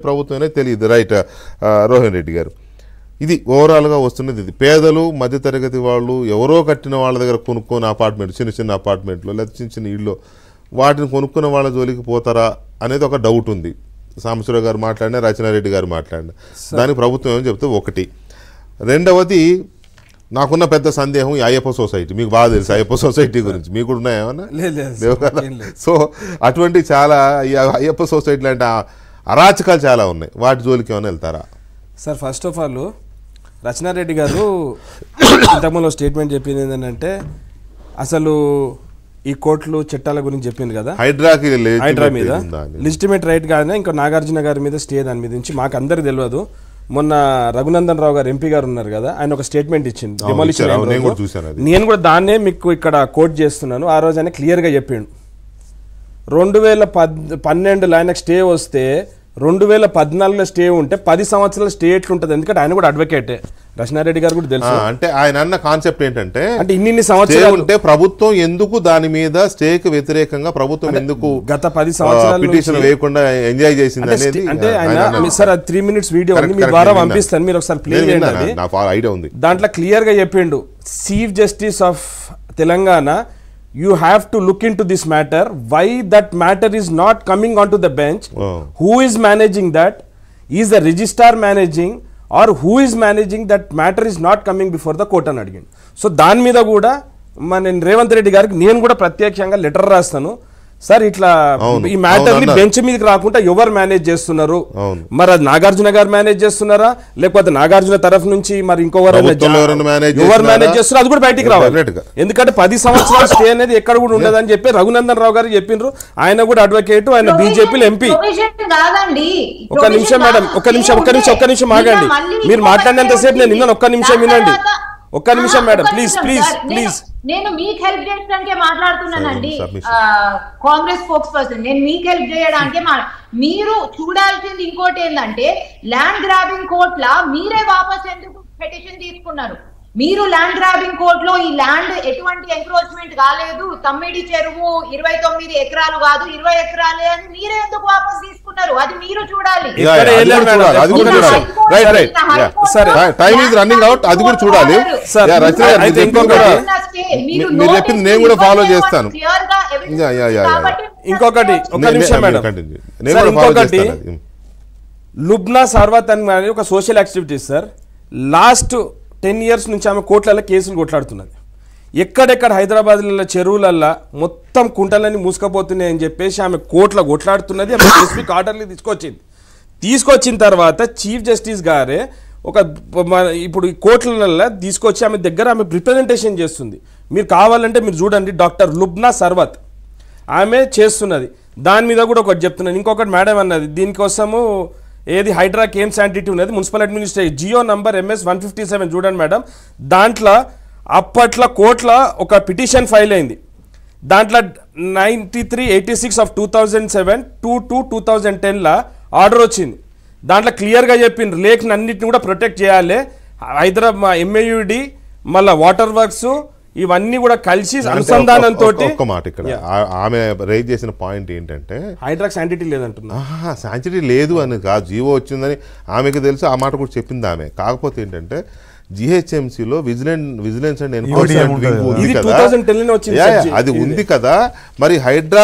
ప్రభుత్వమే తెలియదు రైట్ రోహన్ రెడ్డి గారు ఇది ఓవరాల్గా వస్తున్నది ఇది పేదలు మధ్యతరగతి వాళ్ళు ఎవరో కట్టిన వాళ్ళ దగ్గర కొనుక్కొని అపార్ట్మెంట్ చిన్న చిన్న అపార్ట్మెంట్లో లేదా చిన్న చిన్న ఇళ్ళు వాటిని కొనుక్కున్న వాళ్ళ జోలికి పోతారా అనేది ఒక డౌట్ ఉంది. సాంబశివరావు గారు మాట్లాడినా రచనారెడ్డి గారు మాట్లాడినా దానికి ప్రభుత్వం ఏమని చెప్తే ఒకటి. రెండవది నాకున్న పెద్ద సందేహం ఈ అయ్యప్ప సొసైటీ మీకు బాగా తెలుసు అయ్యప్ప సొసైటీ గురించి మీకు కూడా ఉన్నాయేమన్నా లేవు కదా. సో అటువంటి చాలా అయ్యప్ప సొసైటీ లాంటి అరాచకాలు చాలా ఉన్నాయి వాటి జోలికి ఏమైనా వెళ్తారా sir? First of all Rachana Reddy గారు ఇంతకుముందు స్టేట్మెంట్ చెప్పింది ఏంటంటే అసలు ఈ కోర్టులు చట్టాల గురించి చెప్పింది కదా హైడ్రా మీద లెజిటిమేట్ రైట్ గానే ఇంకా నాగార్జున గారి మీద స్టే దాని మీద నుంచి మాకు అందరికి తెలియదు. మొన్న రఘునందన్ రావు గారు ఎంపీ గారు ఉన్నారు కదా ఆయన ఒక స్టేట్మెంట్ ఇచ్చింది డెమోలిషన్. నేను కూడా దాన్నే మీకు ఇక్కడ కోట్ చేస్తున్నాను. ఆ రోజు ఆయన క్లియర్గా చెప్పిండు 2012లో ఆయనకు స్టే వస్తే 2014లో స్టే ఉంటే 10 సంవత్సరాల స్టే ఎట్లుంటుంది. ఎందుకంటే ఆయన కూడా అడ్వకేటే రచనారెడ్డి గారు కూడా తెలుసు. అంటే ఆయన అన్న కాన్సెప్ట్ ఏంటంటే ఇన్ని సంవత్సరాలు ఉంటే ప్రభుత్వం ఎందుకు దాని మీద స్టేకి వ్యతిరేకంగా ప్రభుత్వం ఎందుకు గత 10 సంవత్సరాలు పిటిషన్ వేయకుండా ఎంజాయ్ చేసింది అనేది అంటే ఆయన సార్ 3 minutes వీడియో మీ ద్వారా పంపిస్తాను మీరు ఒకసారి ప్లే చేయండి. నాకు ఐడియా ఉంది. దాంట్లో క్లియర్ గా చెప్పిండు chief justice of Telangana you have to look into this matter, why that matter is not coming onto the bench, who is managing that, is the registrar managing or who is managing that matter is not coming before the court అని అడిగింది. So దాని మీద కూడా నేను రేవంత్ రెడ్డి గారికి నేను కూడా ప్రత్యక్షంగా లెటర్ రాస్తాను. సార్ ఇట్లా ఈ మ్యాటర్ ని బెంచ్ మీదకి రాకుండా ఎవరు మేనేజ్ చేస్తున్నారు, మరి అది నాగార్జున గారు మేనేజ్ చేస్తున్నారా లేకపోతే నాగార్జున తరఫు నుంచి మరి ఇంకొకరు ఎవరు మేనేజ్ చేస్తున్నారు అది కూడా బయటికి రావాలి. ఎందుకంటే 10 సంవత్సరాల స్టే అనేది ఎక్కడ కూడా ఉండదని చెప్పి రఘునందన్ రావు గారు చెప్పిండ్రు. ఆయన కూడా అడ్వకేట్, ఆయన బీజేపీలో ఎంపీ. ఒక్క నిమిషం మేడం, ఒక్క నిమిషం ఆగండి. మీరు మాట్లాడినంతసేపు నేను నిన్న ఒక్క నిమిషం వినండి. ఒక్క నిమిషం మేడం ప్లీజ్. నేను మీకు హెల్ప్ చేయడానికే మాట్లాడుతున్నానండి. కాంగ్రెస్ స్పోక్స్ పర్సన్ నేను మీకు హెల్ప్ చేయడానికే మీరు చూడాల్సింది ఇంకోటి ఏంటంటే ల్యాండ్ గ్రాబింగ్ కోర్టుల మీరే వాపస్ ఎందుకు పిటిషన్ తీసుకున్నారు? మీరు ల్యాండ్ గ్రాబింగ్ కోర్టులో ఈ ల్యాండ్ ఎటువంటి ఎంక్రోచ్మెంట్ కాలేదు, తమ్మిడి చెరువు 29 ఎకరాలు కాదు 20 ఎకరాలే అని మీరే ఎందుకు వాపస్ తీసుకున్నారు? అది మీరు చూడాలి. ఇంకొకటి లుబ్నా సర్వత్ అని ఒక social activity sir. Last 10 years నుంచి ఆమె కోట్లలో కేసులు కొట్లాడుతున్నది. ఎక్కడెక్కడ హైదరాబాద్లో చెరువులల్లో మొత్తం కుంటలన్నీ మూసుకపోతున్నాయి అని చెప్పేసి ఆమె కోట్ల కొట్లాడుతున్నది. ఆమె స్పెసిఫిక్ ఆర్డర్లు తీసుకొచ్చిన తర్వాత చీఫ్ జస్టిస్ గారే ఇప్పుడు ఈ కోట్లలో తీసుకొచ్చి ఆమె దగ్గర ఆమె రిప్రజెంటేషన్ చేస్తుంది. మీరు కావాలంటే మీరు చూడండి డాక్టర్ లుబ్నా సర్వత్ ఆమె చేస్తున్నది. దాని మీద కూడా ఒకటి చెప్తున్నాను. ఇంకొకటి మేడం అన్నది దీనికోసము ఏది హైడ్రా కేమ్ శాంటిటీ ఉన్నది municipal administration GO number MS 157 చూడండి మేడం. దాంట్లో అప్పట్లో కోర్టులో ఒక పిటిషన్ ఫైల్ అయింది. దాంట్లో 9386 of 2007 to 2010 ఆర్డర్ వచ్చింది. దాంట్లో క్లియర్గా చెప్పిండ్రు లేఖను అన్నింటిని కూడా ప్రొటెక్ట్ చేయాలి. హైదరాబాద్ MAUD మళ్ళీ వాటర్ వర్క్స్ ఇవన్నీ కూడా కలిసి అనుసంధానంతో. ఒక్క మాట ఇక్కడ ఆమె రైజ్ చేసిన పాయింట్ ఏంటంటే హైడ్రా శాంటిటీ లేదంటున్నా. శాంటిటీ లేదు అని కాదు, జీవో వచ్చిందని ఆమెకు తెలుసు. ఆ మాట కూడా చెప్పింది ఆమె. కాకపోతే ఏంటంటే GHMCలో విజిలెన్స్ అండ్ ఎన్ఫోర్స్మెంట్ ఉంది కదా, అది ఉంది కదా. మరి హైడ్రా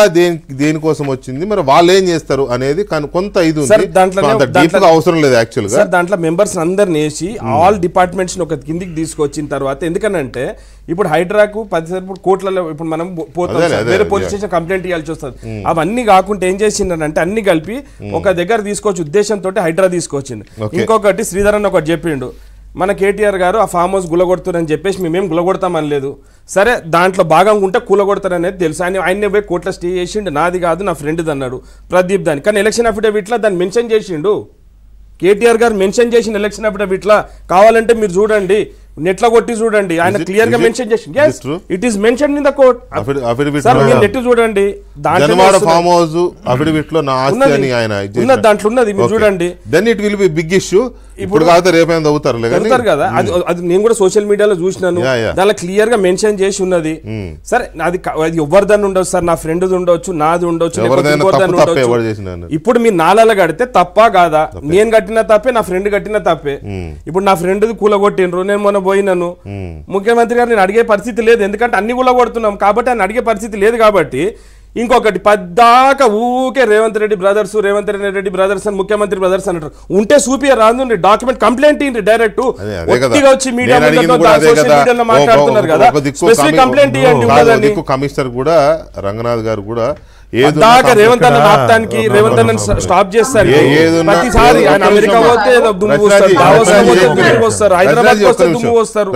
దేనికోసం వచ్చింది, మరి వాళ్ళు ఏం చేస్తారు అనేది కొంత ఇది ఉంది. దాంట్లో అవసరం లేదు యాక్చువల్ గా. దాంట్లో మెంబర్స్ అందరిని వేసి ఆల్ డిపార్ట్మెంట్స్ ఒక కిందికి తీసుకొచ్చిన తర్వాత ఎందుకనంటే ఇప్పుడు హైడ్రాకు 10 కోట్లలో ఇప్పుడు మనం పోతాం వేరే పోలీస్ స్టేషన్ కంప్లైంట్ ఇవ్వాల్సి వస్తుంది. అవన్నీ కాకుండా ఏం చేసిందంటే అన్ని కలిపి ఒక దగ్గర తీసుకొచ్చి ఉద్దేశంతో హైడ్రా తీసుకొచ్చింది. ఇంకొకటి శ్రీధరన్ ఒకటి చెప్పిండు మన కేటీఆర్ గారు ఆ ఫామ్ హౌస్ గులగొడుతారని చెప్పేసి మేమేం గులగొడతామని లేదు. సరే దాంట్లో భాగంగా ఉంటే కూలగొడతారనేది తెలుసు. ఆయనే పోయి కోర్టులో స్టే చేసిండు. నాది కాదు నా ఫ్రెండ్ది అన్నాడు ప్రదీప్ దాన్ని. కానీ ఎలక్షన్ అఫిడవిట్లో దాన్ని మెన్షన్ చేసిండు. కేటీఆర్ గారు మెన్షన్ చేసిన ఎలక్షన్ అఫిడవిట్లో కావాలంటే మీరు చూడండి నెట్ లో కొట్టి చూడండి ఆయన క్లియర్ గా మెన్షన్ చేసి it is mention in the court. Affidavit sir మీరు నెట్ చూడండి జనవాడ ఫామ్ హౌస్ అఫిడవిట్ లో నా ఆస్తి అని ఆయన ఉన్నది, దాంట్లో ఉన్నది మీరు చూడండి. Then it will be big issue. ఇప్పుడు కాదు రేపైనా అవుతారు కదా, అది నేను కూడా సోషల్ మీడియాలో చూసినాను, దానిలో క్లియర్ గా మెన్షన్ చేసి ఉన్నది. సరే అది ఎవరిదని ఉండొచ్చు సార్, నా ఫ్రెండ్ ఉండొచ్చు, నాది ఉండొచ్చు. ఇప్పుడు మీరు నాలాగా కడితే తప్పా కాదా? నేను కట్టిన తప్పే, నా ఫ్రెండ్ కట్టిన తప్పే. ఇప్పుడు నా ఫ్రెండ్ కూలగొట్టిండ్రు, నేను మొన్న పోయినాను, ముఖ్యమంత్రి గారు నేను అడిగే పరిస్థితి లేదు, ఎందుకంటే అన్ని కూలగొడుతున్నాం కాబట్టి ఆయన అడిగే పరిస్థితి లేదు. కాబట్టి ఇంకొకటి పద్దాక ఊకే రేవంత్ రెడ్డి బ్రదర్స్ అని ముఖ్యమంత్రి బ్రదర్స్ అంటారు. ఉంటే చూపియ రాదు, డాక్యుమెంట్ కంప్లైంట్ ఇవ్వండి డైరెక్ట్. వచ్చి మీడియా మీడియాలో మాట్లాడుతున్నారు కదా, స్పెసిఫిక్ కంప్లైంట్ ఇవ్వండి. కమిషనర్ కూడా రంగనాథ్ గారు కూడా రేవంత్ అన్న ఆప్తానికి రేవంత్ అన్న స్టాప్ చేస్తారు. ప్రతిసారి ఆయన అమెరికా పోతే దుమ్ము వస్తారు, హైదరాబాద్ వస్తే దుమ్ము వస్తారు.